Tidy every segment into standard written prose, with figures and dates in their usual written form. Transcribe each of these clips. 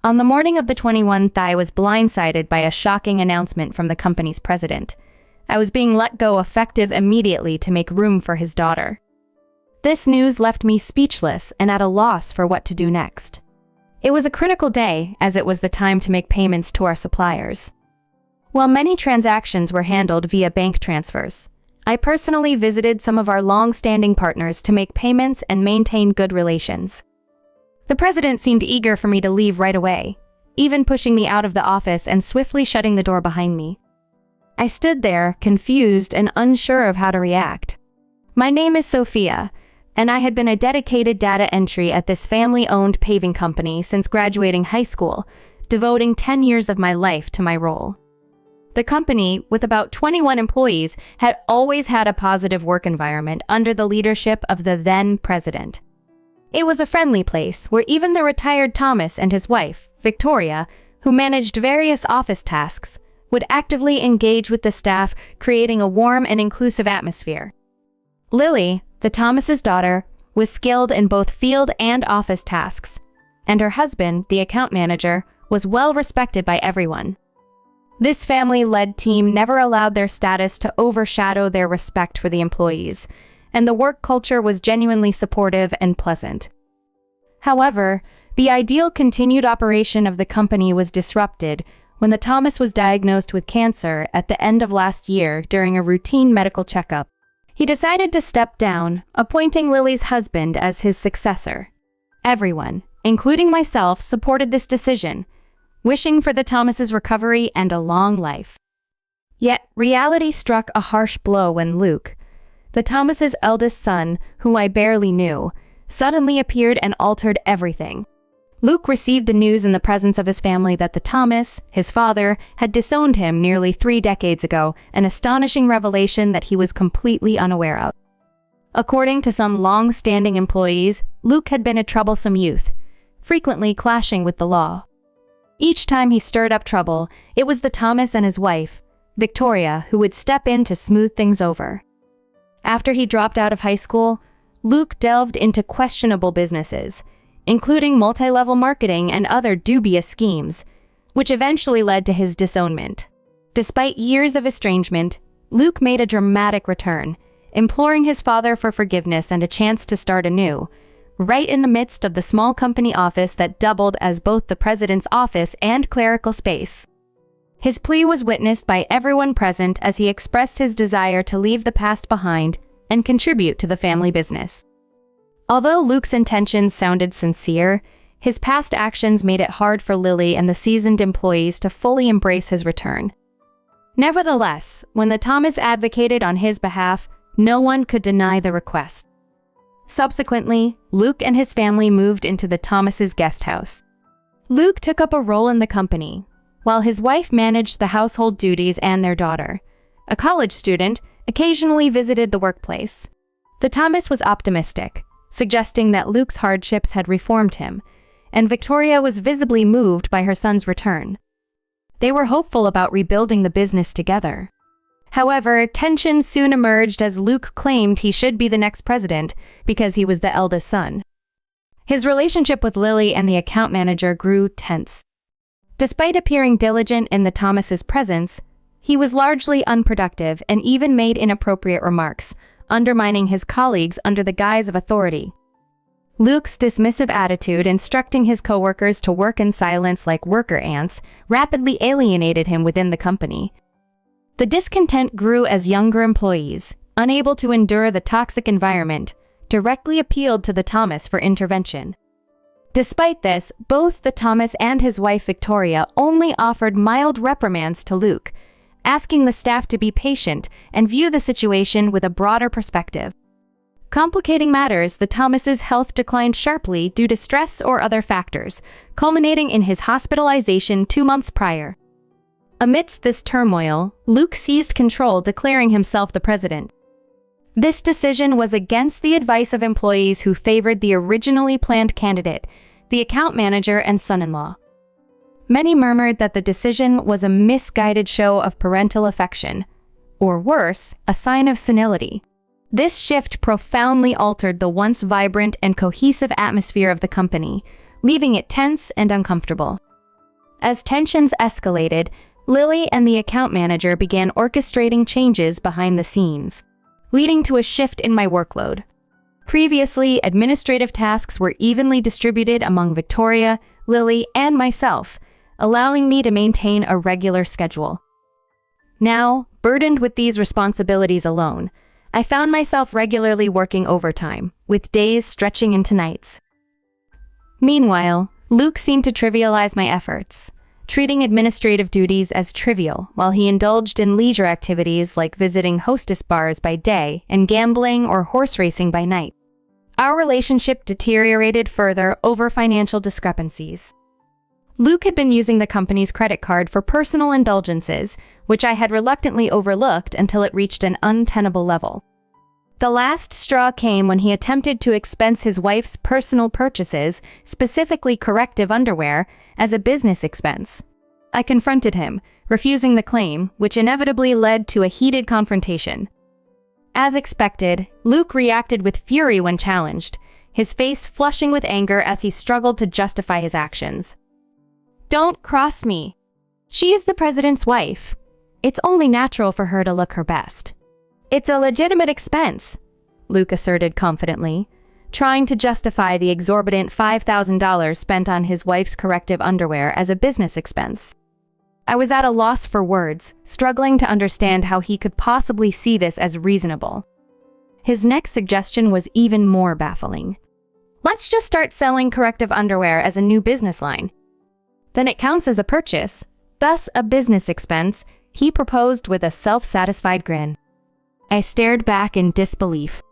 On the morning of the 21st, I was blindsided by a shocking announcement from the company's president. I was being let go effective immediately to make room for his daughter. This news left me speechless and at a loss for what to do next. It was a critical day, as it was the time to make payments to our suppliers. While many transactions were handled via bank transfers, I personally visited some of our long-standing partners to make payments and maintain good relations. The president seemed eager for me to leave right away, even pushing me out of the office and swiftly shutting the door behind me. I stood there, confused and unsure of how to react. My name is Sophia, and I had been a dedicated data entry at this family-owned paving company since graduating high school, devoting 10 years of my life to my role. The company, with about 21 employees, had always had a positive work environment under the leadership of the then president. It was a friendly place where even the retired Thomas and his wife, Victoria, who managed various office tasks, would actively engage with the staff, creating a warm and inclusive atmosphere. Lily, the Thomas's daughter, was skilled in both field and office tasks, and her husband, the account manager, was well respected by everyone. This family-led team never allowed their status to overshadow their respect for the employees, and the work culture was genuinely supportive and pleasant. However, the ideal continued operation of the company was disrupted when the Thomas was diagnosed with cancer at the end of last year during a routine medical checkup. He decided to step down, appointing Lily's husband as his successor. Everyone, including myself, supported this decision, wishing for the Thomas's recovery and a long life. Yet, reality struck a harsh blow when Luke, the Thomas's eldest son, whom I barely knew, suddenly appeared and altered everything. Luke received the news in the presence of his family that the Thomas, his father, had disowned him nearly 3 decades ago, an astonishing revelation that he was completely unaware of. According to some long-standing employees, Luke had been a troublesome youth, frequently clashing with the law. Each time he stirred up trouble, it was the Thomas and his wife, Victoria, who would step in to smooth things over. After he dropped out of high school, Luke delved into questionable businesses, including multi-level marketing and other dubious schemes, which eventually led to his disownment. Despite years of estrangement, Luke made a dramatic return, imploring his father for forgiveness and a chance to start anew, right in the midst of the small company office that doubled as both the president's office and clerical space. His plea was witnessed by everyone present as he expressed his desire to leave the past behind and contribute to the family business. Although Luke's intentions sounded sincere, his past actions made it hard for Lily and the seasoned employees to fully embrace his return. Nevertheless, when the Thomas advocated on his behalf, no one could deny the request. Subsequently, Luke and his family moved into the Thomas's guest house. Luke took up a role in the company, while his wife managed the household duties and their daughter, a college student, occasionally visited the workplace. The Thomas was optimistic, suggesting that Luke's hardships had reformed him, and Victoria was visibly moved by her son's return. They were hopeful about rebuilding the business together. However, tension soon emerged as Luke claimed he should be the next president because he was the eldest son. His relationship with Lily and the account manager grew tense. Despite appearing diligent in the Thomas's presence, he was largely unproductive and even made inappropriate remarks, undermining his colleagues under the guise of authority. Luke's dismissive attitude, instructing his coworkers to work in silence like worker ants, rapidly alienated him within the company. The discontent grew as younger employees, unable to endure the toxic environment, directly appealed to the Thomas for intervention. Despite this, both the Thomas and his wife Victoria only offered mild reprimands to Luke, asking the staff to be patient and view the situation with a broader perspective. Complicating matters, the Thomas's health declined sharply due to stress or other factors, culminating in his hospitalization 2 months prior. Amidst this turmoil, Luke seized control, declaring himself the president. This decision was against the advice of employees who favored the originally planned candidate, the account manager and son-in-law. Many murmured that the decision was a misguided show of parental affection, or worse, a sign of senility. This shift profoundly altered the once vibrant and cohesive atmosphere of the company, leaving it tense and uncomfortable. As tensions escalated, Lily and the account manager began orchestrating changes behind the scenes, leading to a shift in my workload. Previously, administrative tasks were evenly distributed among Victoria, Lily, and myself, allowing me to maintain a regular schedule. Now, burdened with these responsibilities alone, I found myself regularly working overtime, with days stretching into nights. Meanwhile, Luke seemed to trivialize my efforts, treating administrative duties as trivial while he indulged in leisure activities like visiting hostess bars by day and gambling or horse racing by night. Our relationship deteriorated further over financial discrepancies. Luke had been using the company's credit card for personal indulgences, which I had reluctantly overlooked until it reached an untenable level. The last straw came when he attempted to expense his wife's personal purchases, specifically corrective underwear, as a business expense. I confronted him, refusing the claim, which inevitably led to a heated confrontation. As expected, Luke reacted with fury when challenged, his face flushing with anger as he struggled to justify his actions. "Don't cross me. She is the president's wife. It's only natural for her to look her best. It's a legitimate expense," Luke asserted confidently, trying to justify the exorbitant $5,000 spent on his wife's corrective underwear as a business expense. I was at a loss for words, struggling to understand how he could possibly see this as reasonable. His next suggestion was even more baffling. "Let's just start selling corrective underwear as a new business line. Then it counts as a purchase, thus a business expense," he proposed with a self-satisfied grin. I stared back in disbelief.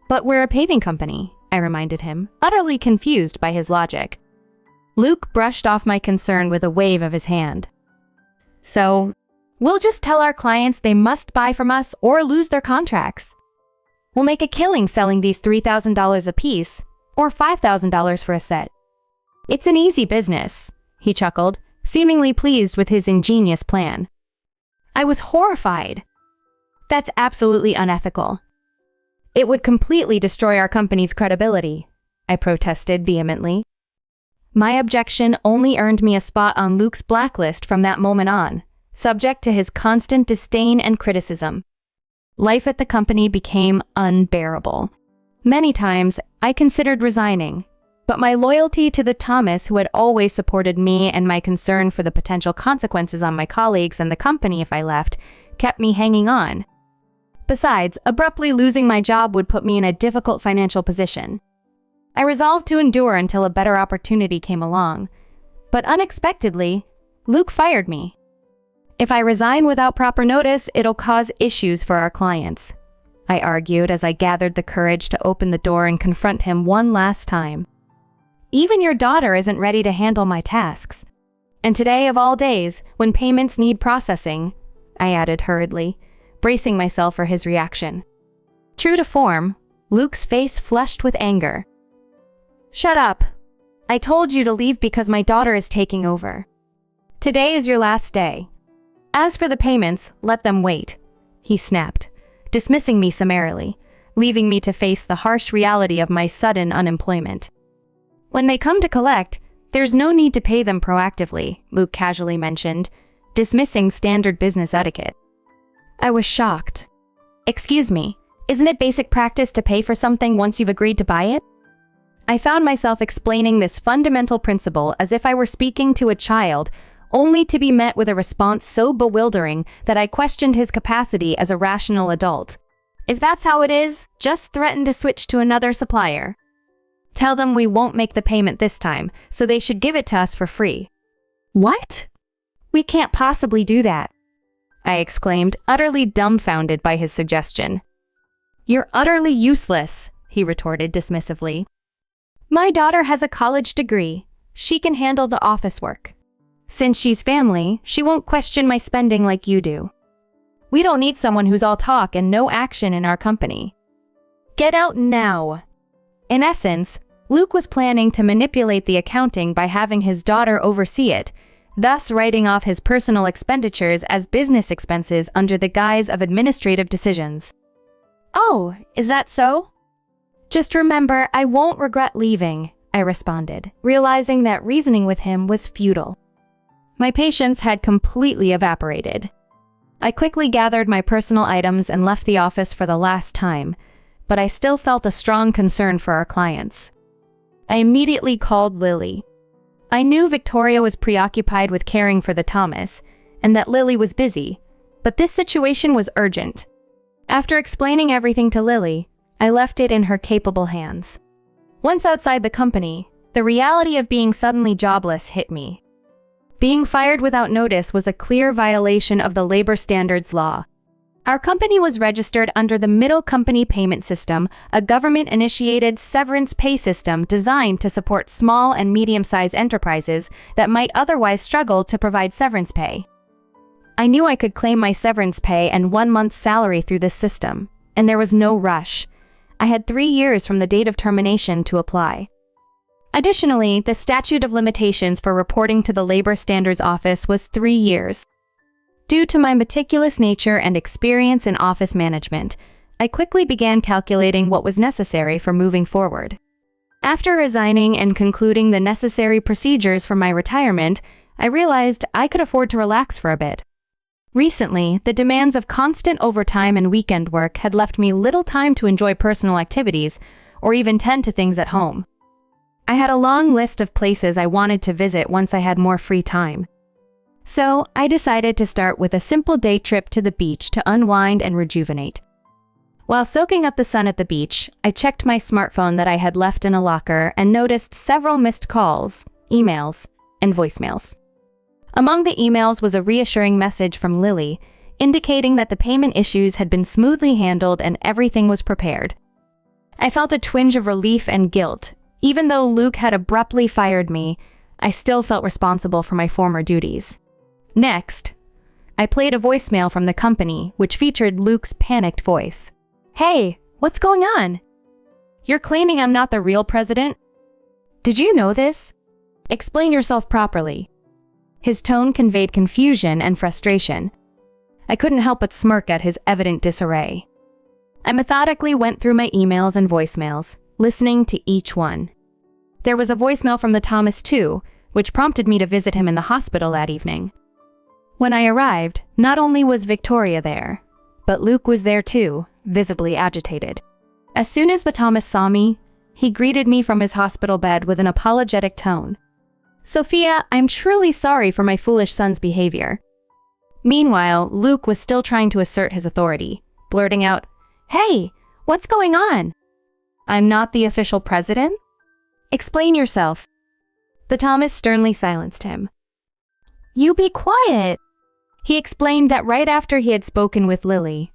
"But we're a paving company," I reminded him, utterly confused by his logic. Luke brushed off my concern with a wave of his hand. "So, we'll just tell our clients they must buy from us or lose their contracts. We'll make a killing selling these $3,000 a piece, or $5,000 for a set. It's an easy business," he chuckled, seemingly pleased with his ingenious plan. I was horrified. "That's absolutely unethical. It would completely destroy our company's credibility," I protested vehemently. My objection only earned me a spot on Luke's blacklist from that moment on, subject to his constant disdain and criticism. Life at the company became unbearable. Many times, I considered resigning, but my loyalty to the Thomas who had always supported me and my concern for the potential consequences on my colleagues and the company if I left kept me hanging on. Besides, abruptly losing my job would put me in a difficult financial position. I resolved to endure until a better opportunity came along. But unexpectedly, Luke fired me. "If I resign without proper notice, it'll cause issues for our clients," I argued as I gathered the courage to open the door and confront him one last time. "Even your daughter isn't ready to handle my tasks. And today of all days, when payments need processing," I added hurriedly, bracing myself for his reaction. True to form, Luke's face flushed with anger. "Shut up. I told you to leave because my daughter is taking over. Today is your last day. As for the payments, let them wait," he snapped, dismissing me summarily, leaving me to face the harsh reality of my sudden unemployment. "When they come to collect, there's no need to pay them proactively," Luke casually mentioned, dismissing standard business etiquette. I was shocked. "Excuse me, isn't it basic practice to pay for something once you've agreed to buy it?" I found myself explaining this fundamental principle as if I were speaking to a child, only to be met with a response so bewildering that I questioned his capacity as a rational adult. "If that's how it is, just threaten to switch to another supplier. Tell them we won't make the payment this time, so they should give it to us for free." "What?" "We can't possibly do that," I exclaimed, utterly dumbfounded by his suggestion. "You're utterly useless," he retorted dismissively. "My daughter has a college degree. She can handle the office work. Since she's family, she won't question my spending like you do. We don't need someone who's all talk and no action in our company. Get out now." In essence, Luke was planning to manipulate the accounting by having his daughter oversee it, thus writing off his personal expenditures as business expenses under the guise of administrative decisions. "Oh, is that so? Just remember, I won't regret leaving," I responded, realizing that reasoning with him was futile. My patience had completely evaporated. I quickly gathered my personal items and left the office for the last time, but I still felt a strong concern for our clients. I immediately called Lily. I knew Victoria was preoccupied with caring for the Thomas, and that Lily was busy, but this situation was urgent. After explaining everything to Lily, I left it in her capable hands. Once outside the company, the reality of being suddenly jobless hit me. Being fired without notice was a clear violation of the labor standards law. Our company was registered under the Middle Company Payment System, a government-initiated severance pay system designed to support small and medium-sized enterprises that might otherwise struggle to provide severance pay. I knew I could claim my severance pay and 1 month's salary through this system, and there was no rush. I had 3 years from the date of termination to apply. Additionally, the statute of limitations for reporting to the Labor Standards Office was 3 years. Due to my meticulous nature and experience in office management, I quickly began calculating what was necessary for moving forward. After resigning and concluding the necessary procedures for my retirement, I realized I could afford to relax for a bit. Recently, the demands of constant overtime and weekend work had left me little time to enjoy personal activities or even tend to things at home. I had a long list of places I wanted to visit once I had more free time. So, I decided to start with a simple day trip to the beach to unwind and rejuvenate. While soaking up the sun at the beach, I checked my smartphone that I had left in a locker and noticed several missed calls, emails, and voicemails. Among the emails was a reassuring message from Lily, indicating that the payment issues had been smoothly handled and everything was prepared. I felt a twinge of relief and guilt. Even though Luke had abruptly fired me, I still felt responsible for my former duties. Next, I played a voicemail from the company, which featured Luke's panicked voice. "Hey, what's going on? You're claiming I'm not the real president? Did you know this? Explain yourself properly." His tone conveyed confusion and frustration. I couldn't help but smirk at his evident disarray. I methodically went through my emails and voicemails, listening to each one. There was a voicemail from the Thomas too, which prompted me to visit him in the hospital that evening. When I arrived, not only was Victoria there, but Luke was there too, visibly agitated. As soon as the Thomas saw me, he greeted me from his hospital bed with an apologetic tone. "Sophia, I'm truly sorry for my foolish son's behavior." Meanwhile, Luke was still trying to assert his authority, blurting out, "Hey, what's going on? I'm not the official president? Explain yourself." The Thomas sternly silenced him. "You be quiet." He explained that right after he had spoken with Lily,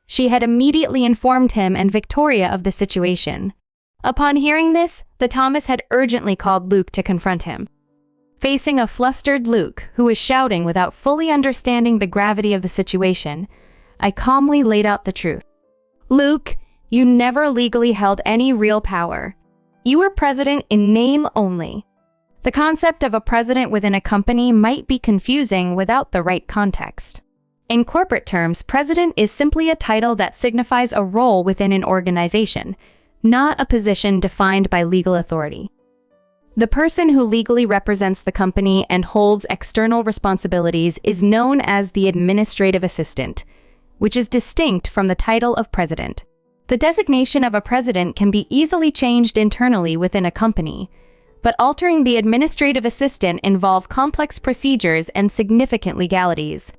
she had immediately informed him and Victoria of the situation. Upon hearing this, the Thomas had urgently called Luke to confront him. Facing a flustered Luke, who was shouting without fully understanding the gravity of the situation, I calmly laid out the truth. "Luke, you never legally held any real power. You were president in name only. The concept of a president within a company might be confusing without the right context. In corporate terms, president is simply a title that signifies a role within an organization, not a position defined by legal authority. The person who legally represents the company and holds external responsibilities is known as the administrative assistant, which is distinct from the title of president. The designation of a president can be easily changed internally within a company, but altering the administrative assistant involves complex procedures and significant legalities.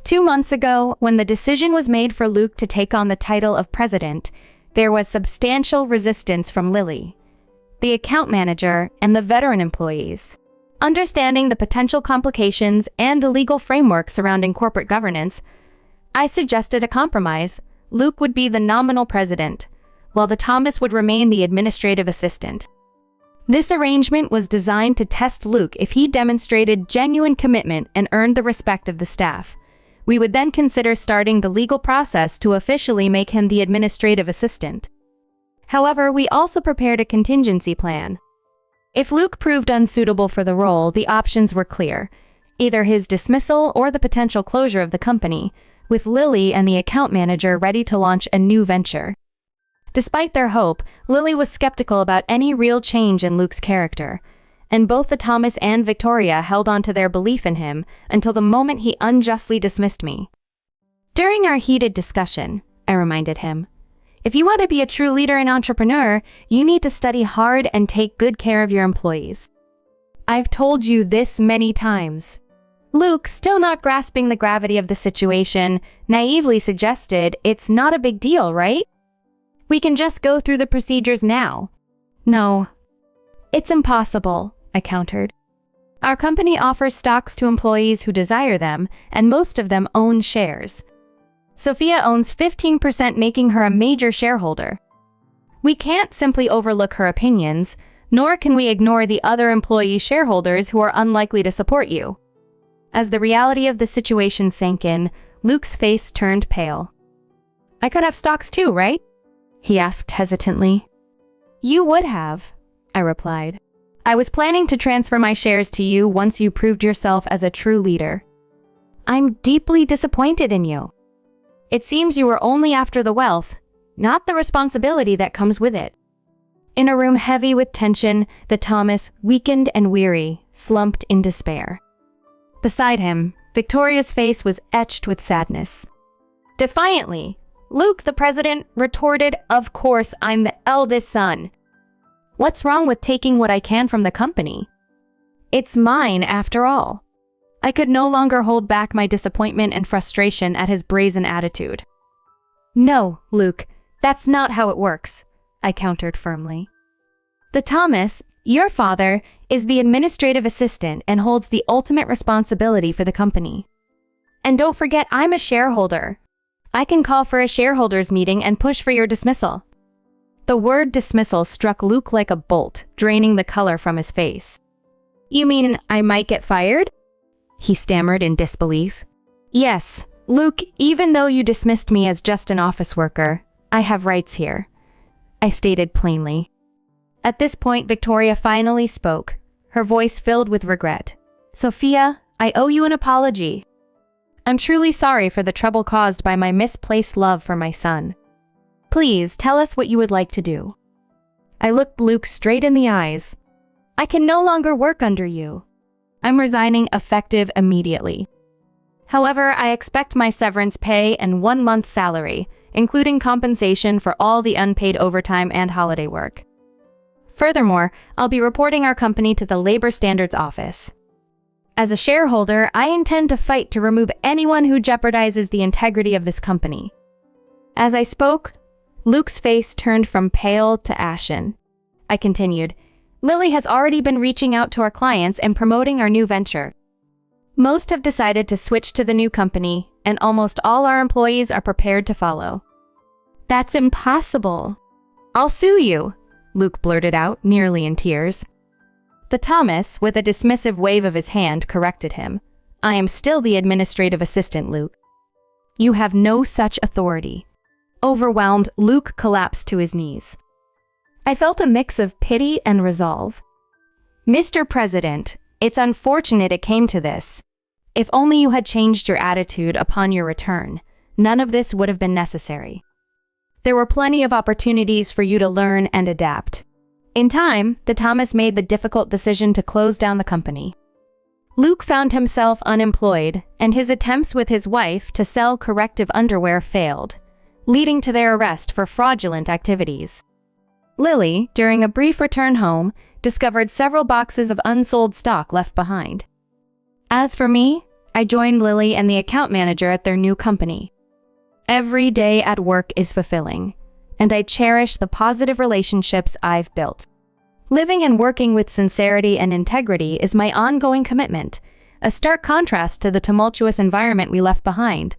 2 months ago, when the decision was made for Luke to take on the title of president, there was substantial resistance from Lily, the account manager, and the veteran employees. Understanding the potential complications and the legal framework surrounding corporate governance, I suggested a compromise. Luke would be the nominal president, while the Thomas would remain the administrative assistant. This arrangement was designed to test Luke if he demonstrated genuine commitment and earned the respect of the staff. We would then consider starting the legal process to officially make him the administrative assistant. However, we also prepared a contingency plan. If Luke proved unsuitable for the role, the options were clear: either his dismissal or the potential closure of the company, with Lily and the account manager ready to launch a new venture. Despite their hope, Lily was skeptical about any real change in Luke's character, and both the Thomas and Victoria held on to their belief in him until the moment he unjustly dismissed me. During our heated discussion, I reminded him, if you want to be a true leader and entrepreneur, you need to study hard and take good care of your employees. I've told you this many times. Luke, still not grasping the gravity of the situation, naively suggested, it's not a big deal, right? We can just go through the procedures now. No. It's impossible, I countered. Our company offers stocks to employees who desire them, and most of them own shares. Sophia owns 15%, making her a major shareholder. We can't simply overlook her opinions, nor can we ignore the other employee shareholders who are unlikely to support you. As the reality of the situation sank in, Luke's face turned pale. I could have stocks too, right? He asked hesitantly. You would have, I replied. I was planning to transfer my shares to you once you proved yourself as a true leader. I'm deeply disappointed in you. It seems you were only after the wealth, not the responsibility that comes with it. In a room heavy with tension, the Thomas, weakened and weary, slumped in despair. Beside him, Victoria's face was etched with sadness. Defiantly, Luke, the president, retorted, "Of course, I'm the eldest son. What's wrong with taking what I can from the company? It's mine, after all." I could no longer hold back my disappointment and frustration at his brazen attitude. No, Luke, that's not how it works, I countered firmly. The Thomas, your father, is the administrative assistant and holds the ultimate responsibility for the company. And don't forget, I'm a shareholder. I can call for a shareholders meeting and push for your dismissal. The word dismissal struck Luke like a bolt, draining the color from his face. You mean I might get fired? He stammered in disbelief. Yes, Luke, even though you dismissed me as just an office worker, I have rights here, I stated plainly. At this point, Victoria finally spoke, her voice filled with regret. Sophia, I owe you an apology. I'm truly sorry for the trouble caused by my misplaced love for my son. Please tell us what you would like to do. I looked Luke straight in the eyes. I can no longer work under you. I'm resigning effective immediately. However, I expect my severance pay and 1 month's salary, including compensation for all the unpaid overtime and holiday work. Furthermore, I'll be reporting our company to the Labor Standards Office. As a shareholder, I intend to fight to remove anyone who jeopardizes the integrity of this company. As I spoke, Luke's face turned from pale to ashen. I continued, Lily has already been reaching out to our clients and promoting our new venture. Most have decided to switch to the new company, and almost all our employees are prepared to follow. That's impossible. I'll sue you, Luke blurted out, nearly in tears. The Thomas, with a dismissive wave of his hand, corrected him. I am still the administrative assistant, Luke. You have no such authority. Overwhelmed, Luke collapsed to his knees. I felt a mix of pity and resolve. Mr. President, it's unfortunate it came to this. If only you had changed your attitude upon your return, none of this would have been necessary. There were plenty of opportunities for you to learn and adapt. In time, the Thomas made the difficult decision to close down the company. Luke found himself unemployed, and his attempts with his wife to sell corrective underwear failed, leading to their arrest for fraudulent activities. Lily, during a brief return home, discovered several boxes of unsold stock left behind. As for me, I joined Lily and the account manager at their new company. Every day at work is fulfilling, and I cherish the positive relationships I've built. Living and working with sincerity and integrity is my ongoing commitment, a stark contrast to the tumultuous environment we left behind.